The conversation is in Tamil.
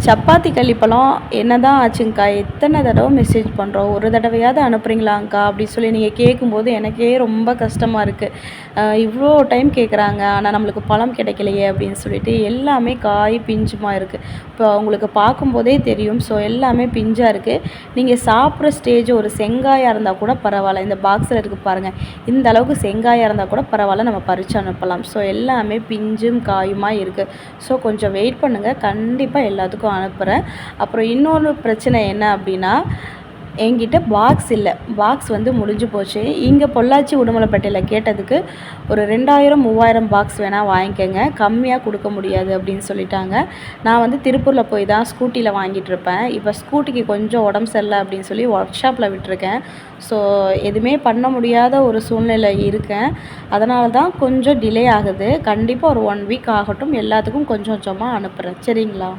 சப்பாத்தி கள்ளிப்பழம் என்னதான் ஆச்சுங்க்கா, எத்தனை தடவை மெசேஜ் பண்ணுறோம், ஒரு தடவையாவது அனுப்புகிறீங்களாங்க்கா அப்படி சொல்லி நீங்கள் கேட்கும்போது எனக்கே ரொம்ப கஷ்டமாக இருக்குது. இவ்வளோ டைம் கேட்குறாங்க, ஆனால் நம்மளுக்கு பழம் கிடைக்கலையே அப்படின்னு சொல்லிட்டு எல்லாமே காய் பிஞ்சுமா இருக்குது. இப்போ உங்களுக்கு பார்க்கும்போதே தெரியும். ஸோ எல்லாமே பிஞ்சாக இருக்குது. நீங்கள் சாப்பிட்ற ஸ்டேஜ் ஒரு செங்காயாக இருந்தால் கூட பரவாயில்ல, இந்த பாக்ஸில் இருக்குது பாருங்கள், இந்த அளவுக்கு செங்காயாக இருந்தால் கூட பரவாயில்ல, நம்ம பறித்து அனுப்பலாம். ஸோ எல்லாமே பிஞ்சும் காயுமா இருக்குது. ஸோ கொஞ்சம் வெயிட் பண்ணுங்கள், கண்டிப்பாக எல்லாத்துக்கும் அனுப்புகிறேன். அப்புறம் இன்னொரு பிரச்சனை என்ன அப்படின்னா, என்கிட்ட பாக்ஸ் இல்லை. பாக்ஸ் வந்து முடிஞ்சு போச்சு. இங்கே பொள்ளாச்சி உடுமலைப்பேட்டையில் கேட்டதுக்கு ஒரு 2000 3000 பாக்ஸ் வேணால் வாங்கிக்கோங்க, கம்மியாக கொடுக்க முடியாது அப்படின்னு சொல்லிட்டாங்க. நான் வந்து திருப்பூரில் போய் தான் ஸ்கூட்டியில் வாங்கிட்டுருப்பேன். இப்போ ஸ்கூட்டிக்கு கொஞ்சம் உடம்பு சரியில்லை அப்படின்னு சொல்லி ஒர்க் ஷாப்பில் விட்டுருக்கேன். ஸோ எதுவுமே பண்ண முடியாத ஒரு சூழ்நிலை இருக்கேன். அதனால தான் கொஞ்சம் டிலே ஆகுது. கண்டிப்பாக ஒரு 1 வீக் ஆகட்டும், எல்லாத்துக்கும் கொஞ்சம் கொஞ்சமாக அனுப்புகிறேன். சரிங்களா?